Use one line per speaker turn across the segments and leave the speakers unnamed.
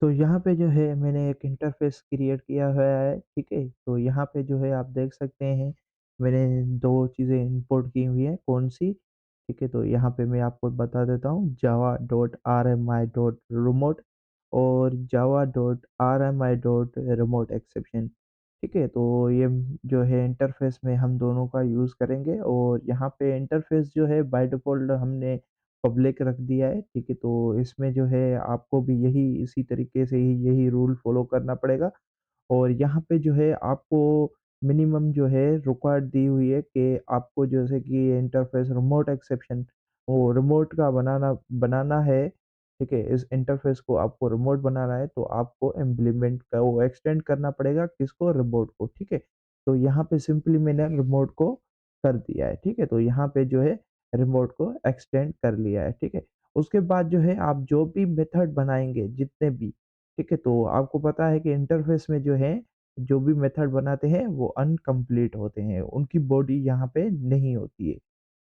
तो यहाँ पे जो है मैंने एक इंटरफ़ेस क्रिएट किया हुआ है, ठीक है? तो यहाँ पे जो है आप देख सकते हैं, मैंने 2 चीज़ें इम्पोर्ट की हुई हैं, कौन-सी? ठीक है, तो यहाँ पे मैं आपको बता देता हूँ java.rmi.remote और java.rmi.remote exception, ठीक है? तो ये जो है इंटरफ़ेस में हम दोनों का यूज़ करेंगे और यहाँ पे इंटरफ़ेस जो है बाय डिफ़ॉल्ट हमने पब्लिक रख दिया है, ठीक है? तो इसमें जो है आपको भी यही इसी तरीके से ही यही रूल फ़ॉलो करना पड़ेगा और यहाँ पे जो है आपको मिनिमम जो है रिक्वायर्ड दी हुई है कि आपको जैसे कि इंटरफ़ेस रिमोट एक्सेप्शन वो रिमोट का बनाना है, ठीक है? इस इंटरफ़ेस को आपको रिमोट बनाना है तो आपको इम्प्लीमेंट का वो एक्सटेंड करना पड़ेगा किसको? रिमोट को, ठीक है? तो यहाँ पे सिंपली मैंने रिमोट को कर दिया है, ठीक है? तो यहाँ पे जो है रिमोट को एक्सटेंड कर लिया है, ठीक है? उसके बाद जो है आप जो भी मेथड बनाएँगे जितने भी, ठीक है? तो आपको पता है कि इंटरफ़ेस में जो है, जो भी मेथड बनाते हैं वो अनकंप्लीट होते हैं, उनकी बॉडी यहाँ पे नहीं होती है,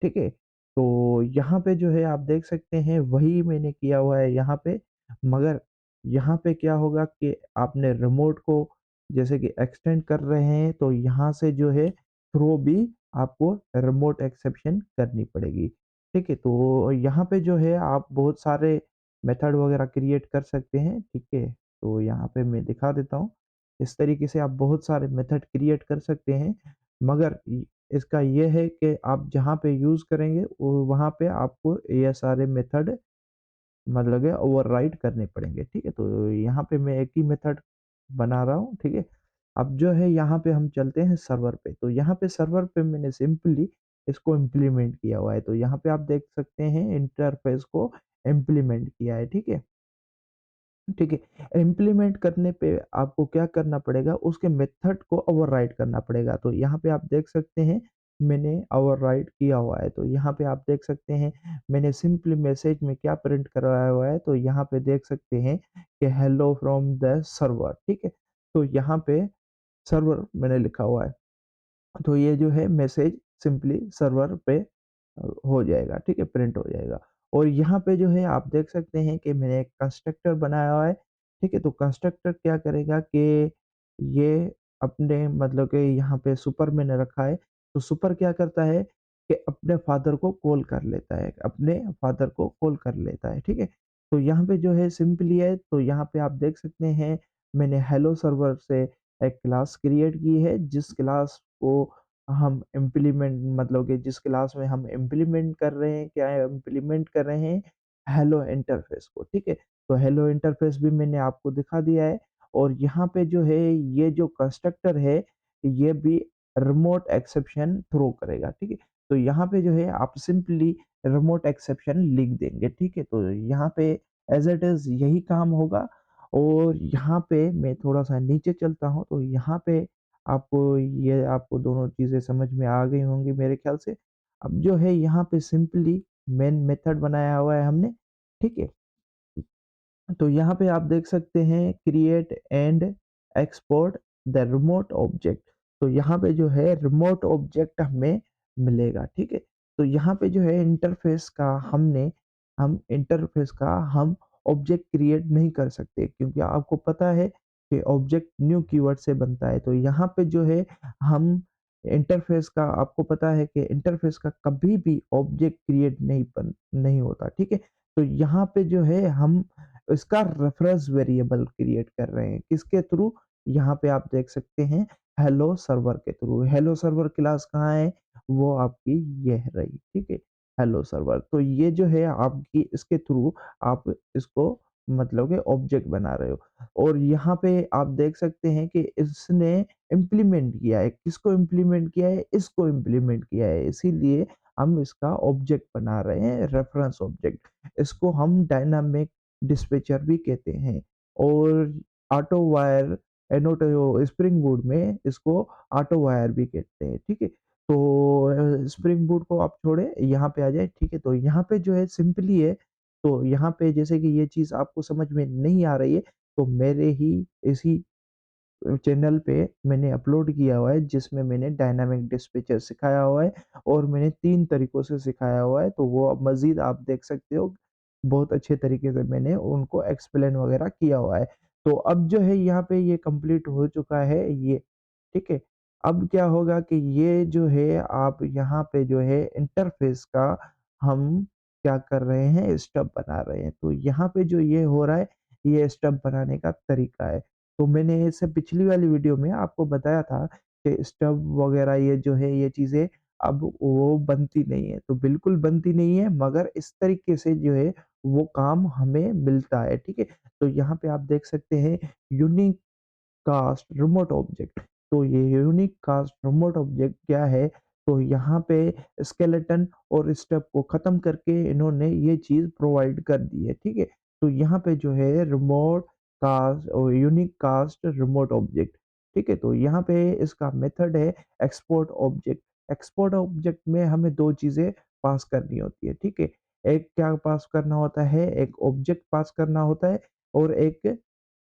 ठीक है? तो यहाँ पे जो है आप देख सकते हैं वही मैंने किया हुआ है यहाँ पे, मगर यहाँ पे क्या होगा कि आपने रिमोट को जैसे कि एक्सटेंड कर रहे हैं तो यहाँ से जो है थ्रो भी आपको रिमोट एक्सेप्शन करनी पड़ेगी, ठीक है? तो यहाँ पे जो है आप बहुत सारे मेथड वगैरह क्रिएट कर सकते हैं, ठीक है? तो यहाँ पे मैं दिखा देता हूँ। इस तरीके से आप बहुत सारे मेथड क्रिएट कर सकते हैं, मगर इसका ये है कि आप जहाँ पे यूज़ करेंगे वो वहाँ पे आपको ये सारे मेथड मतलब है ओवरराइड करने पड़ेंगे, ठीक है? तो यहाँ पे मैं एक ही मेथड बना रहा हूँ, ठीक है? अब जो है यहाँ पे हम चलते हैं सर्वर पे, तो यहाँ पे सर्वर पे मैंने सिंपली इसको इम्प्लीमेंट किया हुआ है, तो यहाँ पे आप देख सकते हैं इंटरफ़ेस को इम्प्लीमेंट किया है, ठीक है? ठीक है। इम्प्लीमेंट करने पे आपको क्या करना पड़ेगा, उसके मेथड को ओवरराइड करना पड़ेगा। तो यहाँ पे आप देख सकते हैं, मैंने ओवरराइड किया हुआ है। तो यहाँ पे आप देख सकते हैं, मैंने सिंपली मैसेज में क्या प्रिंट करवाया हुआ है, तो यहाँ पे देख सकते हैं कि हेलो फ्रॉम द सर्वर, ठीक है? तो यहाँ पे सर्वर मैंने लिखा हुआ है। तो ये जो है मैसेज सिंपली सर्वर पे हो जाएगा, ठीक है? प्रिंट हो जाएगा और यहाँ पे जो है आप देख सकते हैं कि मैंने एक कंस्ट्रक्टर बनाया हुआ है, ठीक है? तो कंस्ट्रक्टर क्या करेगा कि ये अपने मतलब कि यहाँ पे सुपर मैंने रखा है, तो सुपर क्या करता है कि अपने फादर को कॉल कर लेता है, अपने फादर को कॉल कर लेता है, ठीक है? तो यहाँ पे जो है सिंपली है, तो यहाँ पे आप देख सकते हैं मैंने हेलो सर्वर से एक क्लास क्रिएट की है, जिस क्लास को हम इम्प्लीमेंट मतलब कि जिस क्लास में हम इम्प्लीमेंट कर रहे हैं, क्या है इम्प्लीमेंट कर रहे हैं हेलो इंटरफ़ेस को, ठीक है? तो हेलो इंटरफ़ेस भी मैंने आपको दिखा दिया है और यहाँ पे जो है ये जो कंस्ट्रक्टर है, ये भी रिमोट एक्सेप्शन थ्रो करेगा, ठीक है? तो यहाँ पे जो है आप सिंपली रिमोट एक्सेप्शन लिख देंगे, ठीक है? तो यहाँ पे एज़ इट इज़ यही काम होगा और यहाँ पे मैं थोड़ा-सा नीचे चलता हूँ, तो यहाँ पे आपको दोनों चीज़ें समझ में आ गई होंगी मेरे ख़्याल से। अब जो है यहाँ पे सिंपली मेन मेथड बनाया हुआ है हमने, ठीक है? तो यहाँ पे आप देख सकते हैं create and export the remote object. तो यहाँ पे जो है रिमोट ऑब्जेक्ट हमें मिलेगा, ठीक है? तो यहाँ पे जो है इंटरफ़ेस का हम ऑब्जेक्ट क्रिएट नहीं कर सकते क्योंकि आपको पता है कि ऑब्जेक्ट न्यू कीवर्ड से बनता है। तो यहाँ पे जो है हम इंटरफ़ेस का आपको पता है कि इंटरफ़ेस का कभी भी ऑब्जेक्ट क्रिएट नहीं होता, ठीक है? तो यहाँ पे जो है हम इसका रेफरेंस वेरिएबल क्रिएट कर रहे हैं। किसके थ्रू? यहाँ पे आप देख सकते हैं हेलो सर्वर के थ्रू। हेलो सर्वर क्लास कहाँ है? वो आपकी ये है रही, ठीक है? Hello server. तो ये जो है आपकी इसके थ्रू आप इसको मतलब कि ऑब्जेक्ट बना रहे हो और यहाँ पे आप देख सकते हैं कि इसने इम्प्लीमेंट किया है। किसको इम्प्लीमेंट किया है? इसको इम्प्लीमेंट किया है। इसीलिए हम इसका ऑब्जेक्ट बना रहे हैं, रेफरेंस ऑब्जेक्ट। इसको हम डायनामिक डिस्पैचर भी कहते हैं और ऑटो वायर एनोटो स्प्रिंग बूट में इसको ऑटो वायर भी कहते हैं, ठीक है? तो स्प्रिंग बूट को आप छोड़े यहाँ पे आ जाए, ठीक है? तो यहाँ पे जो है सिंपली है, तो यहाँ पे जैसे कि ये चीज़ आपको समझ में नहीं आ रही है, तो मेरे ही इसी चैनल पे मैंने अपलोड किया हुआ है जिसमें मैंने डायनामिक डिस्पैचर सिखाया हुआ है और मैंने 3 तरीकों से सिखाया हुआ है, तो वो अब मज़ीद आप देख सकते हो बहुत अच्छे तरीके से मैंने उनको एक्सप्लेन वगैरह किया हुआ है। तो अब जो है यहाँ पे ये कंप्लीट हो चुका है ये, ठीक है? अब क्या होगा कि ये जो है आप यहाँ पे जो है इंटरफ़ेस का हम क्या कर रहे हैं स्टब बना रहे हैं। तो यहाँ पे जो ये हो रहा है, ये स्टब बनाने का तरीका है। तो मैंने इससे पिछली वाली वीडियो में आपको बताया था कि स्टब वगैरह ये जो है ये चीज़ें अब वो बनती नहीं है। तो बिल्कुल बनती नहीं है मगर इस तरीके से जो है वो काम हमें मिलता है, ठीक है? तो यहाँ पे आप देख सकते हैं यूनिक कास्ट रिमोट ऑब्जेक्ट। तो ये यूनिक कास्ट रिमोट ऑब्जेक्ट क्या है? तो यहाँ पे स्केलेटन और स्टेप को ख़त्म करके इन्होंने ये चीज़ प्रोवाइड कर दी है, ठीक है? तो यहाँ पे जो है रिमोट कास्ट और यूनिक कास्ट रिमोट ऑब्जेक्ट, ठीक है? तो यहाँ पे इसका मेथड है एक्सपोर्ट ऑब्जेक्ट। एक्सपोर्ट ऑब्जेक्ट में हमें 2 चीज़ें पास करनी होती है, ठीक है? एक क्या पास करना होता है, एक ऑब्जेक्ट पास करना होता है और एक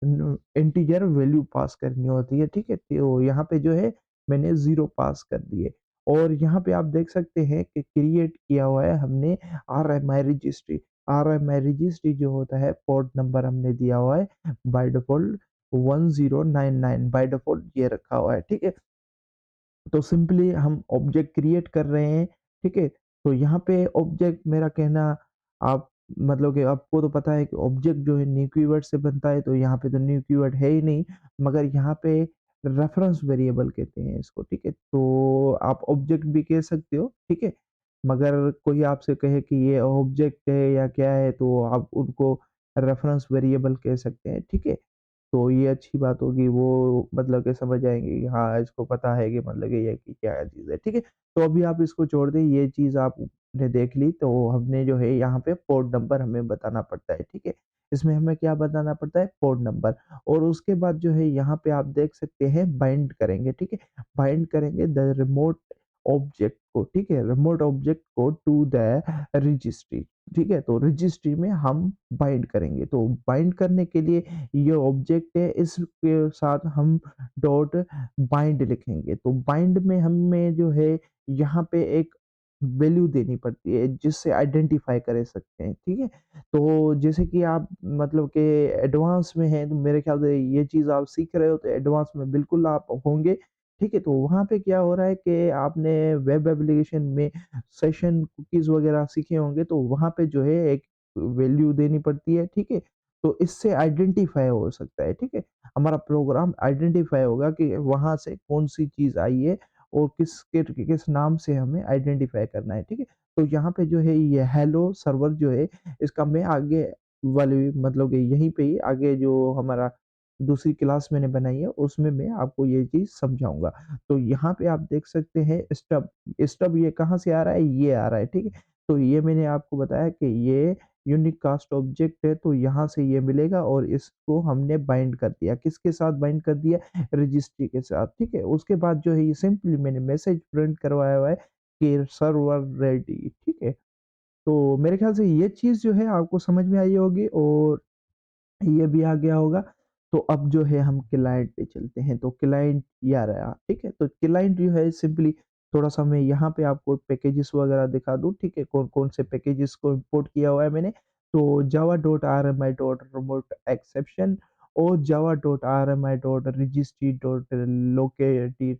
इंटीजर वैल्यू पास करनी होती है, ठीक है? तो यहाँ पे जो है मैंने 0 पास कर दिए और यहाँ पे आप देख सकते हैं कि क्रिएट किया हुआ है हमने आरएमआई रजिस्ट्री। आरएमआई रजिस्ट्री जो होता है पोर्ट नंबर हमने दिया हुआ है बाय डिफ़ॉल्ट 1099 बाय डिफ़ॉल्ट ये रखा हुआ है, ठीक है? तो सिंपली हम ऑब्जेक्ट क्रिएट कर रहे हैं, ठीक है? तो यहाँ पे ऑब्जेक्ट मेरा कहना आप मतलब कि आपको तो पता है कि ऑब्जेक्ट जो है न्यू कीवर्ड से बनता है, तो यहाँ पे तो न्यू कीवर्ड है ही नहीं, मगर यहाँ पे रेफरेंस वेरिएबल कहते हैं इसको, ठीक है? तो आप ऑब्जेक्ट भी कह सकते हो, ठीक है? मगर कोई आपसे कहे कि ये ऑब्जेक्ट है या क्या है, तो आप उनको रेफरेंस वेरिएबल कह सकते हैं, ठीक है? तो ये अच्छी बात होगी, वो मतलब कि समझ जाएँगे कि हाँ, इसको पता है कि मतलब कि ये कि क्या चीज़ है, ठीक है? तो अभी आप इसको छोड़ दें, ये चीज़ आपने देख ली, तो हमने जो है यहाँ पे पोर्ट नंबर हमें बताना पड़ता है, ठीक है? इसमें हमें क्या बताना पड़ता है? पोर्ट नंबर और उसके बाद जो है यहाँ पे आप देख सकते हैं बाइंड करेंगे, ठीक है? बाइंड करेंगे द रिमोट ऑब्जेक्ट को, ठीक है? रिमोट ऑब्जेक्ट को टू द रजिस्ट्री, ठीक है? तो रजिस्ट्री में हम बाइंड करेंगे, तो बाइंड करने के लिए ये ऑब्जेक्ट है इसके साथ हम डॉट बाइंड लिखेंगे। तो बाइंड में हमें जो है यहाँ पे एक वैल्यू देनी पड़ती है जिससे आइडेंटिफ़ाई कर सकते हैं, ठीक है? तो जैसे कि आप मतलब कि एडवांस में हैं तो मेरे ख़्याल से ये चीज़ आप सीख रहे हो तो एडवांस में बिल्कुल आप होंगे, ठीक है? तो वहाँ पे क्या हो रहा है कि आपने वेब एप्लीकेशन में सेशन कुकीज़ वग़ैरह सीखे होंगे तो वहाँ पे जो है एक वैल्यू देनी पड़ती है, ठीक है? तो इससे आइडेंटिफ़ाई हो सकता है, ठीक है? हमारा प्रोग्राम आइडेंटिफ़ाई होगा कि वहाँ से कौन-सी चीज़ आई है और किस नाम से हमें आइडेंटिफ़ाई करना है, ठीक है? तो यहाँ पे जो है ये हेलो सर्वर जो है इसका मैं आगे वाली मतलब कि यहीं पे ही आगे जो हमारा दूसरी क्लास मैंने बनाई है उसमें मैं आपको ये चीज़ समझाऊँगा। तो यहाँ पे आप देख सकते हैं स्टब, स्टब ये कहाँ से आ रहा है? ये आ रहा है, ठीक है? तो ये मैंने आपको बताया कि ये यूनिक कास्ट ऑब्जेक्ट है तो यहाँ से ये मिलेगा और इसको हमने बाइंड कर दिया। किसके साथ बाइंड कर दिया? रजिस्ट्री के साथ, ठीक है? उसके बाद जो है ये सिंपली मैंने मैसेज प्रिंट करवाया हुआ है कि सर्वर रेडी, ठीक है? तो मेरे ख़्याल से ये चीज़ जो है आपको समझ में आई होगी और ये भी आ गया होगा। तो अब जो है हम क्लाइंट पे चलते हैं, तो क्लाइंट ये आ रहा है, ठीक है? तो क्लाइंट जो है सिंपली थोड़ा-सा मैं यहाँ पे आपको पैकेजेस वगैरह दिखा दूँ, ठीक है? कौन-कौन से पैकेजेस को इम्पोर्ट किया हुआ है मैंने। तो java.rmi.remote exception और java.rmi.registry.locati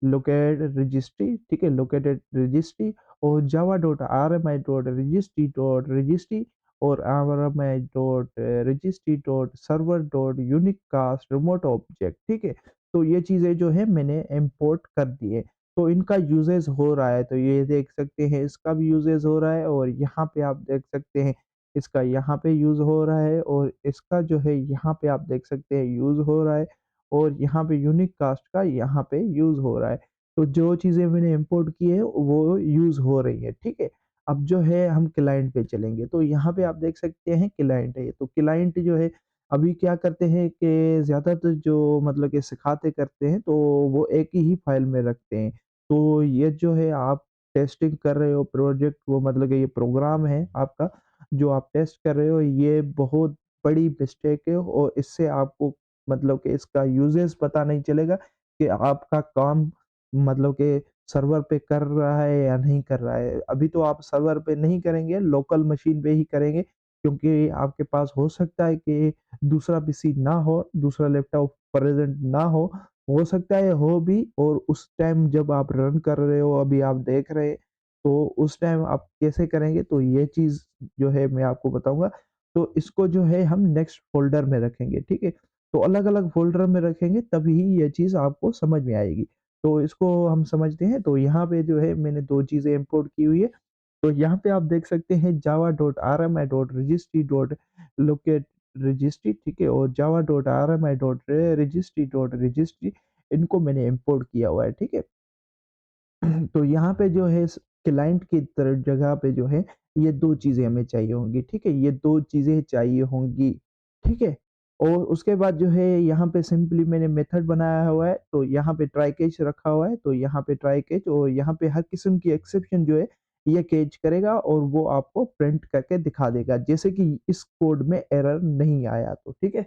locate registry, ठीक है? लोकेटेड रजिस्ट्री और java.rmi.registry.registry और rmi.registry.server.unicast remote object, ठीक है? तो ये चीज़ें जो है मैंने इम्पोर्ट कर दी है। तो इनका यूज़ेज़ हो रहा है, तो ये देख सकते हैं इसका भी यूज़ेज़ हो रहा है और यहाँ पे आप देख सकते हैं इसका यहाँ पे यूज़ हो रहा है और इसका जो है यहाँ पे आप देख सकते हैं यूज़ हो रहा है और यहाँ पे यूनिक कास्ट का यहाँ पे यूज़ हो रहा है। तो जो चीज़ें मैंने इम्पोर्ट की है वो यूज़ हो रही है, ठीक है? अब जो है हम क्लाइंट पे चलेंगे, तो यहाँ पे आप देख सकते हैं क्लाइंट है, तो क्लाइंट जो है अभी क्या करते हैं कि ज़्यादातर जो मतलब कि सिखाते करते हैं, तो वो एक ही फ़ाइल में रखते हैं। तो ये जो है आप टेस्टिंग कर रहे हो प्रोजेक्ट वो मतलब कि ये प्रोग्राम है आपका, जो आप टेस्ट कर रहे हो ये बहुत बड़ी मिस्टेक है और इससे आपको मतलब कि इसका यूज़ेज़ पता नहीं चलेगा कि आपका काम मतलब कि सर्वर पे कर रहा है या नहीं कर रहा है। अभी तो आप सर्वर पे नहीं करेंगे, लोकल मशीन पे ही करेंगे क्योंकि आपके पास हो सकता है कि दूसरा पीसी ना हो, दूसरा लैपटॉप प्रेज़ेंट ना हो सकता है हो भी और उस टाइम जब आप रन कर रहे हो, अभी आप देख रहे हैं, तो उस टाइम आप कैसे करेंगे? तो ये चीज़ जो है मैं आपको बताऊँगा। तो इसको जो है हम नेक्स्ट फ़ोल्डर में रखेंगे, ठीक है? तो अलग-अलग फ़ोल्डर में रखेंगे तभी ये चीज़ आपको समझ में आएगी। तो इसको हम समझते हैं, तो यहाँ पे जो है मैंने 2 चीज़ें इम्पोर्ट की हुई है। तो यहाँ पे आप देख सकते हैं java.rmi.registry.locate registry ठीक है? और java.rmi.registry इनको मैंने इम्पोर्ट किया हुआ है, ठीक है? तो यहाँ पे जो है क्लाइंट की तरह जगह पे जो है ये 2 चीज़ें हमें चाहिए होंगी, ठीक है? ये 2 चीज़ें चाहिए होंगी, ठीक है? और उसके बाद जो है यहाँ पे सिंपली मैंने मेथड बनाया हुआ है, तो यहाँ पे ट्राई कैच रखा हुआ है, तो यहाँ पे ट्राई कैच और यहाँ पे हर किस्म की एक्सेप्शन जो है ये कैच करेगा और वो आपको प्रिंट करके दिखा देगा। जैसे कि इस कोड में एरर नहीं आया तो, ठीक है?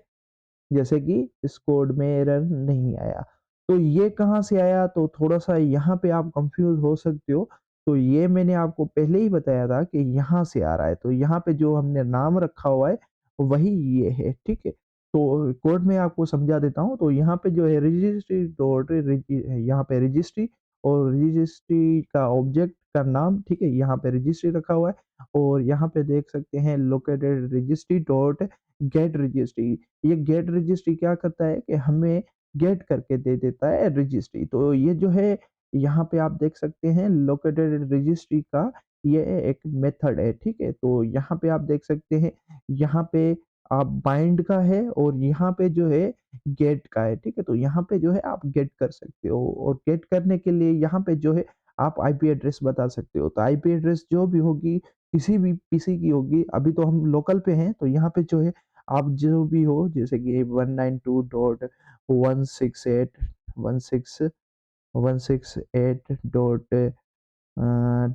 जैसे कि इस कोड में एरर नहीं आया। तो ये कहाँ से आया? तो थोड़ा-सा यहाँ पे आप कन्फ्यूज़ हो सकते हो। तो ये मैंने आपको पहले ही बताया था कि यहाँ से आ रहा है। तो यहाँ पे जो हमने नाम रखा हुआ है, वही ये है, ठीक है? तो कोड में आपको समझा देता हूँ। तो यहाँ पे जो है रजिस्ट्री डॉट रजि यहाँ पे रजिस्ट्री और रजिस्ट्री का ऑब्जेक्ट का नाम, ठीक है? यहाँ पे रजिस्ट्री रखा हुआ है और यहाँ पे देख सकते हैं located registry dot gate registry. ये गेट रजिस्ट्री क्या करता है कि हमें गेट करके दे देता है रजिस्ट्री। तो ये जो है यहाँ पे आप देख सकते हैं लोकेटेड रजिस्ट्री का ये एक मेथड है, ठीक है? तो यहाँ पे आप देख सकते हैं, यहाँ पे आप बाइंड का है और यहाँ पे जो है गेट का है, ठीक है? तो यहाँ पे जो है आप गेट कर सकते हो और गेट करने के लिए यहाँ पे जो है आप आईपी एड्रेस बता सकते हो। तो आईपी एड्रेस जो भी होगी, किसी भी पीसी की होगी, अभी तो हम लोकल पे हैं, तो यहाँ पे जो है आप जो भी हो जैसे कि 192.168 डॉट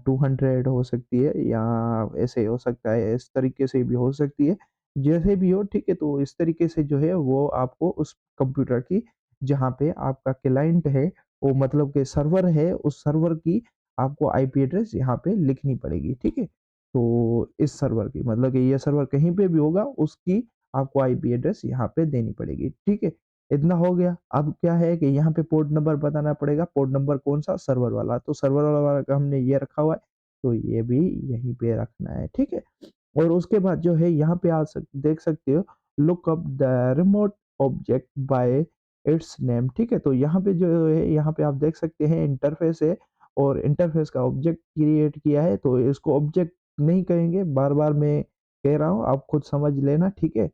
200 हो सकती है या ऐसे हो सकता है, इस तरीके से भी हो सकती है। जैसे भी हो ठीक है, तो इस तरीके से जो है वो आपको उस कंप्यूटर की जहाँ पे आपका क्लाइंट है, वो मतलब कि सर्वर है, उस सर्वर की आपको आईपी एड्रेस यहाँ पे लिखनी पड़ेगी, ठीक है? तो इस सर्वर की मतलब कि ये सर्वर कहीं पे भी होगा, उसकी आपको आईपी एड्रेस यहाँ पे देनी पड़ेगी, ठीक है? इतना हो गया। अब क्या है कि यहाँ पे पोर्ट नंबर बताना पड़ेगा, पोर्ट नंबर कौन-सा? सर्वर वाला, तो सर्वर वाला का हमने ये रखा हुआ है, तो ये भी यहीं पे रखना है, ठीक है? और उसके बाद जो है यहाँ पे देख सकते हो look up the remote object by it's name ठीक है? तो यहाँ पे जो है यहाँ पे आप देख सकते हैं इंटरफ़ेस है और इंटरफ़ेस का ऑब्जेक्ट क्रिएट किया है, तो इसको ऑब्जेक्ट नहीं कहेंगे, बार-बार मैं कह रहा हूँ, आप खुद समझ लेना, ठीक है?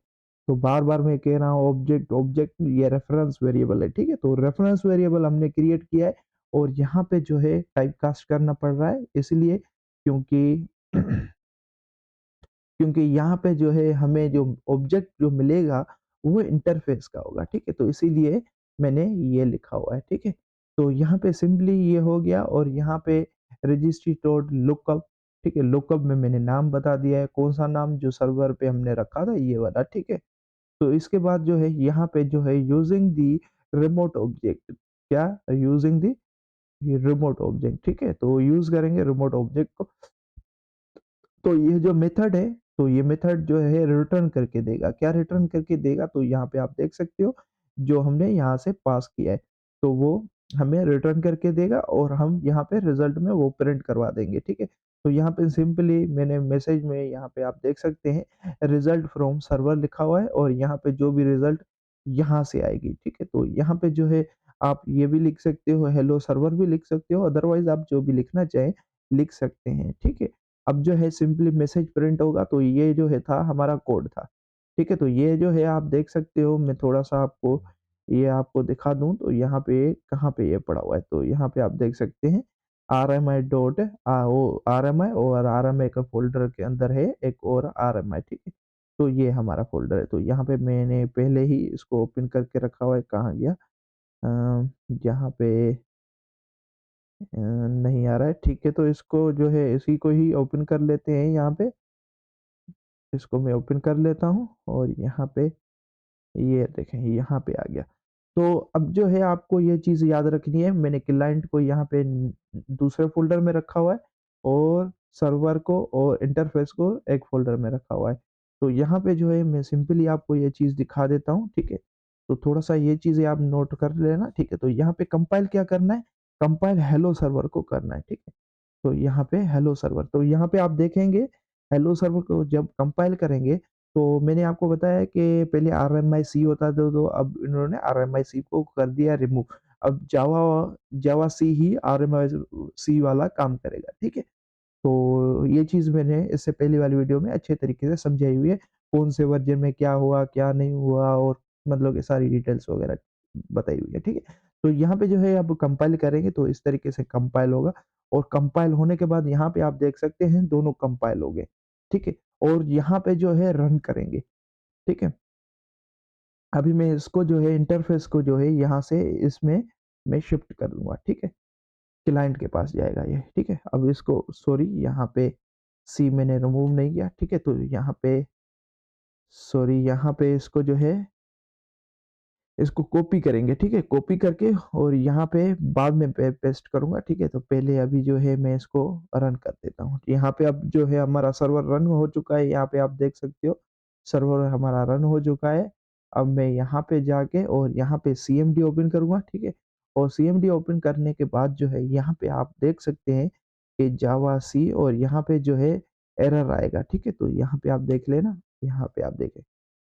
तो बार-बार मैं कह रहा हूँ ऑब्जेक्ट ऑब्जेक्ट ये रेफ़रेंस वेरिएबल है, ठीक है? तो रेफ़रेंस वेरिएबल हमने क्रिएट किया है और यहाँ पे जो है टाइपकास्ट करना पड़ रहा है इसलिए क्योंकि क्योंकि यहाँ पे जो है हमें जो ऑब्जेक्ट जो मिलेगा वो इंटरफ़ेस का होगा, ठीक है? तो इसीलिए मैंने ये लिखा हुआ है, ठीक है? तो यहाँ पे सिंपली ये हो गया और यहाँ पे रजिस्ट्री डॉट लुकअप ठीक है? लुकअप में मैंने नाम बता दिया है, कौन-सा नाम जो सर्वर पे हमने रखा था ये वाला, ठीक है? तो इसके बाद जो है यहाँ पे जो है यूजिंग द रिमोट ऑब्जेक्ट क्या? यूजिंग द रिमोट ऑब्जेक्ट ठीक है? तो यूज़ करेंगे रिमोट ऑब्जेक्ट को तो ये जो मेथड है, तो ये मेथड जो है रिटर्न करके देगा। क्या रिटर्न करके देगा? तो यहाँ पे आप देख सकते हो, जो हमने यहाँ से पास किया है, तो वो हमें रिटर्न करके देगा और हम यहाँ पे रिज़ल्ट में वो प्रिंट करवा देंगे, ठीक है? तो यहाँ पे सिंपली मैंने मैसेज में यहाँ पे आप देख सकते हैं, रिज़ल्ट फ्रॉम सर्वर लिखा हुआ है और यहाँ पे जो भी रिज़ल्ट यहाँ से आएगी, ठीक है? तो यहाँ पे जो है आप ये भी लिख सकते हो, हेलो सर्वर भी लिख सकते हो, अदरवाइज़ आप जो भी लिखना चाहें, लिख सकते हैं, ठीक है? अब जो है सिंपली मैसेज प्रिंट होगा तो ये जो है था हमारा कोड था। ठीक है? तो ये जो है आप देख सकते हो मैं थोड़ा-सा आपको ये आपको दिखा दूँ तो यहाँ पे कहाँ पे ये पड़ा हुआ है? तो यहाँ पे आप देख सकते हैं आरएमआई डॉट वो आरएमआई और आरएमआई का फ़ोल्डर के अंदर है एक और आरएमआई ठीक है? तो ये हमारा फ़ोल्डर है। तो यहाँ पे मैंने पहले ही इसको ओपन करके रखा हुआ है, कहाँ गया? यहाँ पे नहीं आ रहा है, ठीक है, तो इसको जो है इसी को ही ओपन कर लेते हैं यहाँ पे। इसको मैं ओपन कर लेता हूँ और यहाँ पे ये देखें यहाँ पे आ गया। तो अब जो है आपको ये चीज़ याद रखनी है मैंने क्लाइंट को यहाँ पे दूसरे फ़ोल्डर में रखा हुआ है और सर्वर को और इंटरफ़ेस को एक फ़ोल्डर में रखा हुआ है। तो यहाँ पे जो है मैं सिंपली आपको ये चीज़ दिखा देता हूँ, ठीक है? तो थोड़ा-सा ये चीज़ें आप नोट कर लेना, ठीक है? तो यहाँ पे कंपाइल क्या करना है, कंपाइल हेलो सर्वर को करना है, ठीक है? तो यहाँ पे हेलो सर्वर, तो यहाँ पे आप देखेंगे हेलो सर्वर को जब कंपाइल करेंगे, तो मैंने आपको बताया कि पहले आरएमआईसी होता था, तो अब इन्होंने आरएमआईसी को कर दिया रिमूव। अब जावा जावा सी ही आरएमआईसी वाला काम करेगा, ठीक है? तो ये चीज़ मैंने इससे पहले वाली वीडियो में अच्छे तरीके से समझाई हुई है, कौन से वर्ज़न में क्या हुआ, क्या नहीं हुआ और मतलब कि सारी डिटेल्स वगैरह बताई हुई है, ठीक है? तो यहाँ पे जो है अब कंपाइल करेंगे तो इस तरीके से कंपाइल होगा और कंपाइल होने के बाद यहाँ पे आप देख सकते हैं दोनों कंपाइल हो गए, ठीक है? और यहाँ पे जो है रन करेंगे, ठीक है? अभी मैं इसको जो है इंटरफ़ेस को जो है यहाँ से इसमें मैं शिफ्ट कर दूँगा, ठीक है? क्लाइंट के पास जाएगा ये, ठीक है? अब इसको सॉरी यहाँ पे सी मैंने रिमूव नहीं किया, ठीक है? तो यहाँ पे सॉरी यहाँ पे इसको जो है इसको कॉपी करेंगे, ठीक है? कॉपी करके और यहाँ पे बाद में पेस्ट करूँगा, ठीक है? तो पहले अभी जो है मैं इसको रन कर देता हूँ। यहाँ पे अब जो है हमारा सर्वर रन हो चुका है, यहाँ पे आप देख सकते हो, सर्वर हमारा रन हो चुका है। अब मैं यहाँ पे जाके और यहाँ पे सीएमडी ओपन करूँगा, ठीक है? और सीएमडी ओपन करने के बाद जो है यहाँ पे आप देख सकते हैं कि जावा सी और यहाँ पे जो है एरर आएगा, ठीक है? तो यहाँ पे आप देख लेना, यहाँ पे आप देखें,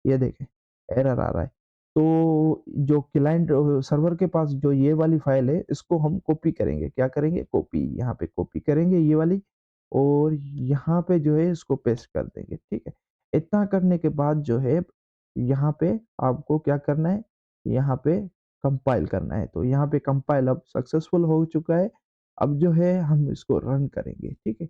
ये देखें, एरर आ रहा है। तो जो क्लाइंट सर्वर के पास जो ये वाली फ़ाइल है, इसको हम कॉपी करेंगे। क्या करेंगे? कॉपी, यहाँ पे कॉपी करेंगे ये वाली और यहाँ पे जो है इसको पेस्ट कर देंगे, ठीक है? इतना करने के बाद जो है, यहाँ पे आपको क्या करना है? यहाँ पे कंपाइल करना है। तो यहाँ पे कंपाइल अब सक्सेसफुल हो चुका है। अब जो है हम इसको रन करेंगे, ठीक है?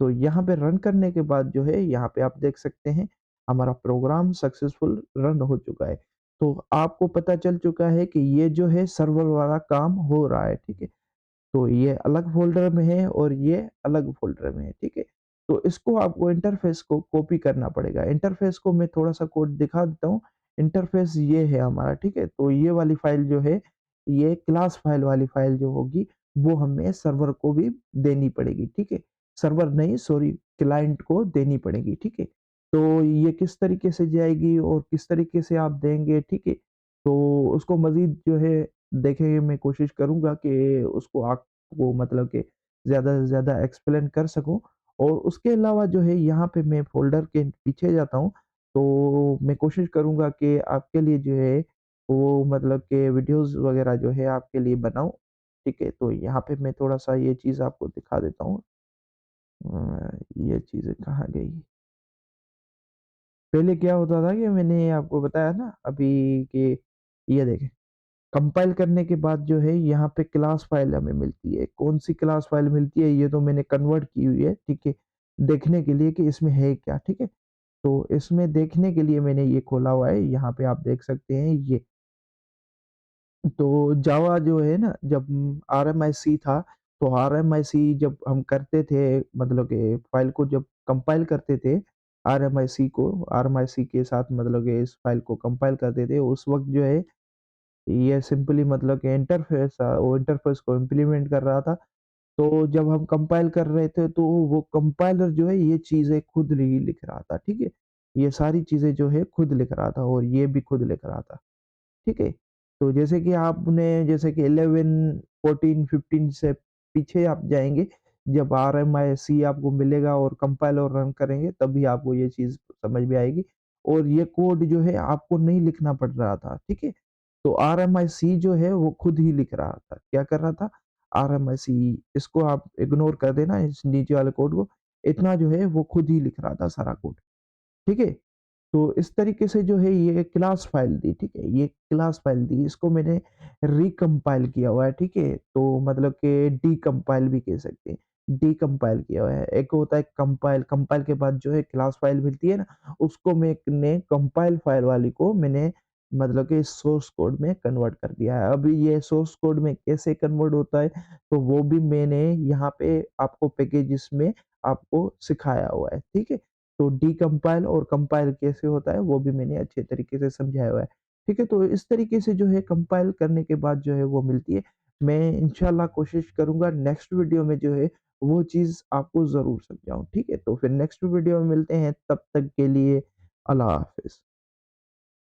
तो यहाँ पे रन करने के बाद जो है, यहाँ पे आप देख सकते हैं, हमारा प्रोग्राम सक्सेसफुल रन हो चुका है। तो आपको पता चल चुका है कि ये जो है सर्वर वाला काम हो रहा है, ठीक है? तो ये अलग फ़ोल्डर में है और ये अलग फ़ोल्डर में है, ठीक है? तो इसको आपको इंटरफ़ेस को कॉपी करना पड़ेगा। इंटरफ़ेस को मैं थोड़ा-सा कोड दिखा देता हूँ। इंटरफ़ेस ये है हमारा, ठीक है? तो ये वाली फ़ाइल जो है, ये क्लास फ़ाइल वाली फ़ाइल जो होगी, वो हमें सर्वर को भी देनी पड़ेगी, ठीक है? सर्वर नहीं सॉरी क्लाइंट को देनी पड़ेगी, ठीक है? तो ये किस तरीके से जाएगी और किस तरीके से आप देंगे, ठीक है? तो उसको मज़ीद जो है देखिए मैं कोशिश करूँगा कि उसको आपको मतलब कि ज़्यादा से ज़्यादा एक्सप्लेन कर सकूँ और उसके अलावा जो है यहाँ पे मैं फ़ोल्डर के पीछे जाता हूँ, तो मैं कोशिश करूँगा कि आपके लिए जो है वो मतलब कि वीडियोज़ वग़ैरह जो है आपके लिए बनाऊँ, ठीक है? तो यहाँ पे मैं थोड़ा-सा ये चीज़ आपको दिखा देता हूँ। ये चीज़ें कहाँ गई? पहले क्या होता था कि मैंने आपको बताया ना अभी कि ये देखें कंपाइल करने के बाद जो है यहाँ पे क्लास फ़ाइल हमें मिलती है। कौन-सी क्लास फ़ाइल मिलती है ये तो मैंने कन्वर्ट की हुई है, ठीक है? देखने के लिए कि इसमें है क्या, ठीक है? तो इसमें देखने के लिए मैंने ये खोला हुआ है, यहाँ पे आप देख सकते हैं ये। तो जावा जो है ना जब आरएमआईसी था, तो आरएमआईसी जब हम करते थे मतलब कि फ़ाइल को जब कंपाइल करते थे, आरएमआईसी के साथ मतलब कि इस फ़ाइल को कंपाइल करते थे, उस वक़्त जो है ये सिंपली मतलब कि इंटरफ़ेस वो इंटरफ़ेस को इम्प्लीमेंट कर रहा था। तो जब हम कंपाइल कर रहे थे तो वो कंपाइलर जो है ये चीज़ें खुद ही लिख रहा था, ठीक है? ये सारी चीज़ें जो है खुद लिख रहा था और ये भी खुद लिख रहा था। ठीक है? तो जैसे कि आपने जैसे कि 11, 14, 15 से पीछे आप जाएँगे, जब आरएमआईसी आपको मिलेगा और कंपाइल और रन करेंगे, तभी आपको ये चीज़ समझ में आएगी और ये कोड जो है आपको नहीं लिखना पड़ रहा था, ठीक है? तो आरएमआईसी जो है वो खुद ही लिख रहा था। क्या कर रहा था? आरएमआईसी इसको आप इग्नोर कर देना इस नीचे वाले कोड को, इतना जो है वो खुद ही लिख रहा था सारा कोड, ठीक है? तो इस तरीके से जो है ये क्लास फ़ाइल थी, ठीक है? ये क्लास फ़ाइल थी, इसको मैंने रिकम्पाइल किया हुआ है, ठीक है? तो मतलब कि डिकम्पाइल भी कह सकते हैं, डिकम्पाइल किया हुआ है। एक होता है कंपाइल, कंपाइल के बाद जो है क्लास फ़ाइल मिलती है ना, उसको मैंने कंपाइल फ़ाइल वाली को मैंने मतलब कि सोर्स कोड में कन्वर्ट कर दिया है। अभी ये सोर्स कोड में कैसे कन्वर्ट होता है, तो वो भी मैंने यहाँ पे आपको पैकेजेस में आपको सिखाया हुआ है, ठीक है? तो डिकम्पाइल और कंपाइल कैसे होता है वो भी मैंने अच्छे तरीके से समझाया हुआ है। ठीक है? तो इस तरीके से जो है कंपाइल करने के बाद जो है वो मिलती है। मैं इंशाल्लाह कोशिश करूँगा नेक्स्ट वीडियो में जो है वो चीज़ आपको ज़रूर समझाऊँ, ठीक है? तो फिर नेक्स्ट वीडियो में मिलते हैं, तब तक के लिए अल्लाह हाफ़िज़।